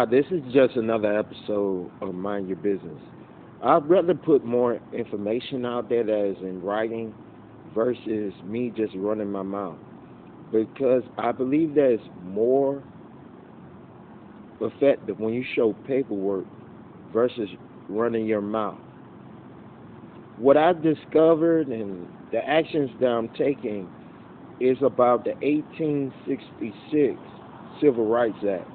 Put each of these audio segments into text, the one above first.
This is just another episode of Mind Your Business. I'd rather put more information out there that is in writing versus me just running my mouth because I believe there's more effective when you show paperwork versus running your mouth. What I discovered and the actions that I'm taking is about the 1866 Civil Rights Act.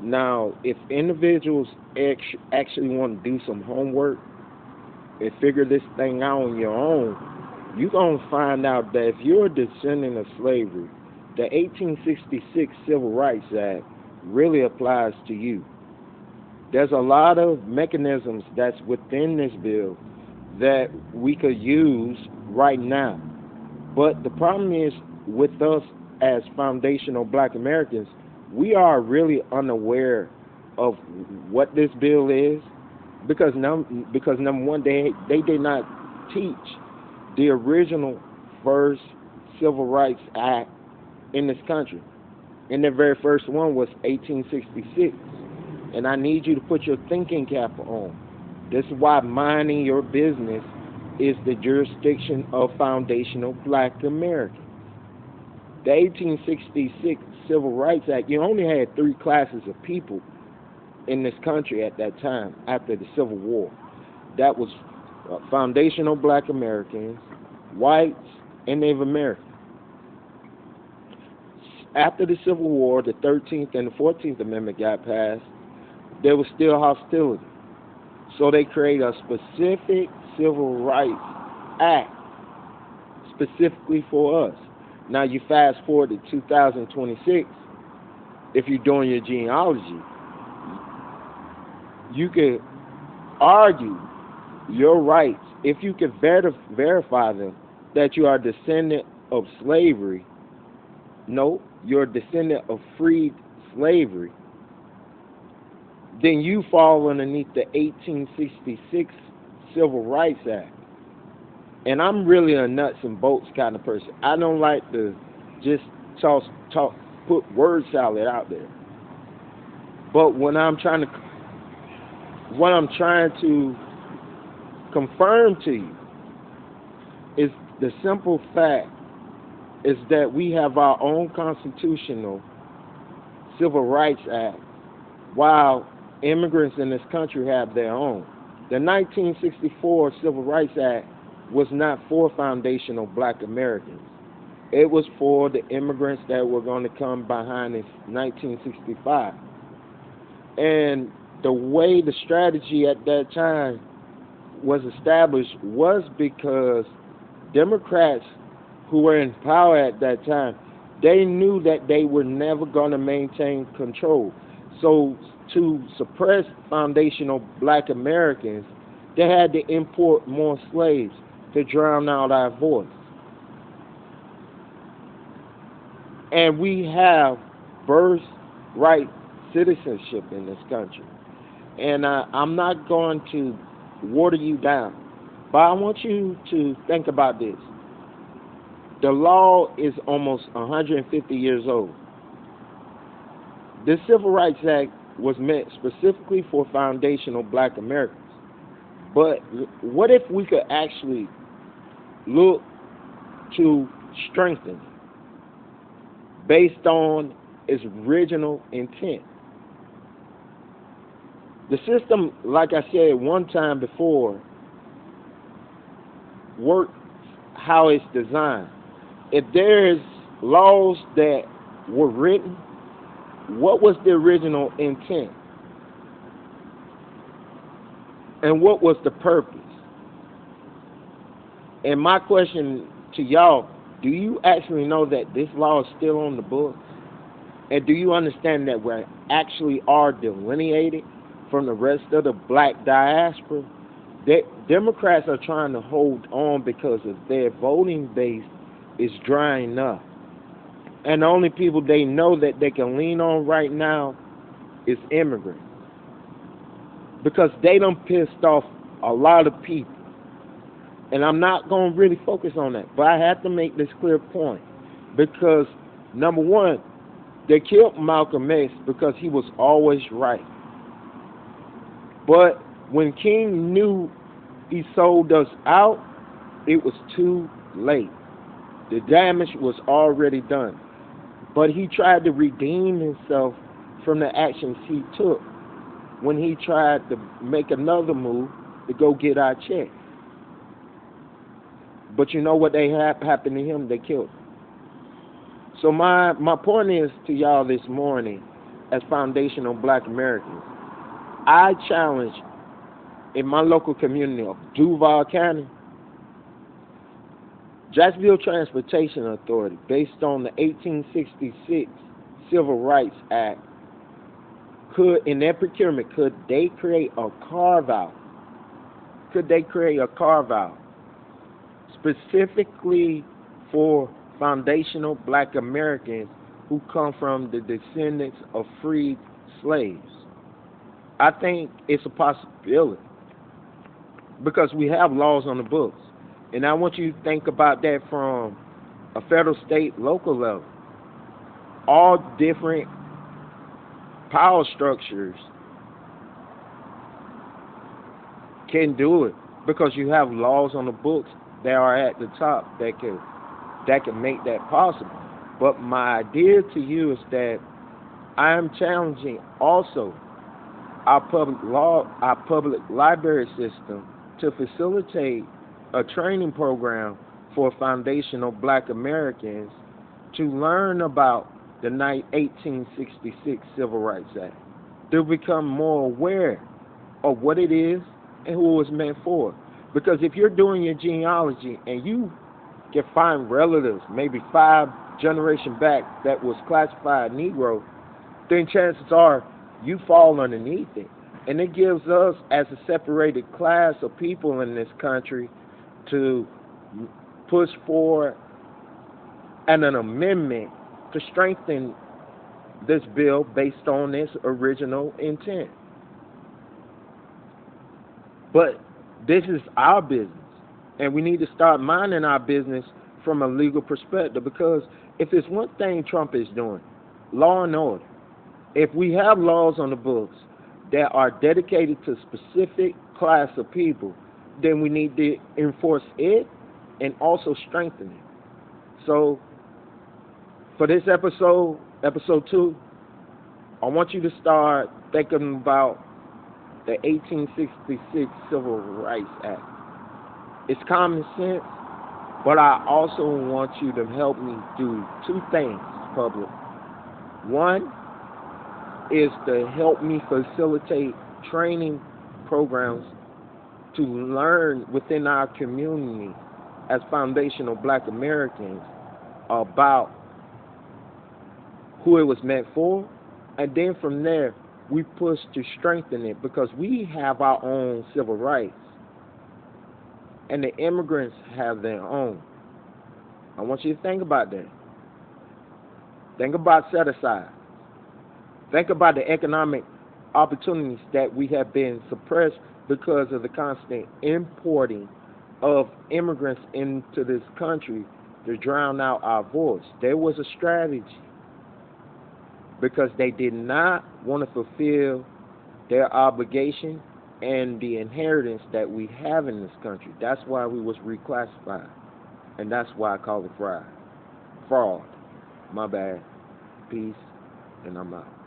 Now, if individuals actually want to do some homework and figure this thing out on your own, you're going to find out that if you're a descendant of slavery, the 1866 Civil Rights Act really applies to you. There's a lot of mechanisms that's within this bill that we could use right now. But the problem is with us as foundational Black Americans, we are really unaware of what this bill is because number one, they did not teach the original first Civil Rights Act in this country. And the very first one was 1866. And I need you to put your thinking cap on. This is why minding your business is the jurisdiction of foundational Black Americans. The 1866 Civil Rights Act, you only had three classes of people in this country at that time after the Civil War. That was foundational Black Americans, whites, and Native Americans. After the Civil War, the 13th and the 14th Amendment got passed, there was still hostility. So they created a specific Civil Rights Act specifically for us. Now you fast forward to 2026, if you're doing your genealogy, you can argue your rights if you can verify them that you are a descendant of slavery. No, you're a descendant of freed slavery. Then you fall underneath the 1866 Civil Rights Act. And I'm really a nuts and bolts kind of person. I don't like to just put word salad out there. But what I'm trying to confirm to you is the simple fact is that we have our own constitutional Civil Rights Act while immigrants in this country have their own. The 1964 Civil Rights Act was not for foundational Black Americans. It was for the immigrants that were going to come behind in 1965. And the way the strategy at that time was established was because Democrats who were in power at that time, they knew that they were never going to maintain control. So to suppress foundational Black Americans, they had to import more slaves to drown out our voice. And we have birthright citizenship in this country. And I'm not going to water you down, but I want you to think about this. The law is almost 150 years old. The Civil Rights Act was meant specifically for foundational Black Americans. But what if we could actually look to strengthen it based on its original intent? The system, like I said one time before, works how it's designed. If there's laws that were written, what was the original intent? And what was the purpose? And my question to y'all, do you actually know that this law is still on the books? And do you understand that we actually are delineated from the rest of the Black diaspora? Democrats are trying to hold on because of their voting base is drying up. And the only people they know that they can lean on right now is immigrants. Because they done pissed off a lot of people. And I'm not going to really focus on that. But I have to make this clear point. Because, number one, They killed Malcolm X because he was always right. But when King knew he sold us out, it was too late. The damage was already done. But he tried to redeem himself from the actions he took when he tried to make another move to go get our check. But you know what happened to him? They killed him. So my point is to y'all this morning, as foundational Black Americans, I challenge in my local community of Duval County, Jacksonville Transportation Authority, based on the 1866 Civil Rights Act, could, in their procurement, could they create a carve-out? Could they create a carve-out specifically for foundational Black Americans who come from the descendants of freed slaves? I think it's a possibility because we have laws on the books. And I want you to think about that from a federal, state, local level. All different power structures can do it because you have laws on the books that are at the top that can make that possible. But my idea to you is that I am challenging also our public library system to facilitate a training program for foundational Black Americans to learn about the 1866 Civil Rights Act, to become more aware of what it is and who it was meant for. Because if you're doing your genealogy and you can find relatives, maybe 5 generations back, that was classified Negro, then chances are you fall underneath it. And it gives us, as a separated class of people in this country, to push for an amendment to strengthen this bill based on its original intent. But this is our business, and we need to start minding our business from a legal perspective, because if there's one thing Trump is doing, law and order, if we have laws on the books that are dedicated to a specific class of people, then we need to enforce it and also strengthen it. So for this episode 2, I want you to start thinking about the 1866 Civil Rights Act. It's common sense, but I also want you to help me do 2 things, public. One is to help me facilitate training programs to learn within our community as foundational Black Americans about who it was meant for, and then from there we push to strengthen it, because we have our own civil rights and the immigrants have their own. I want you to think about that. Think about set-aside. Think about the economic opportunities that we have been suppressed because of the constant importing of immigrants into this country to drown out our voice. There was a strategy because they did not want to fulfill their obligation and the inheritance that we have in this country. That's why we was reclassified, and that's why I call it fraud. My bad. Peace, and I'm out.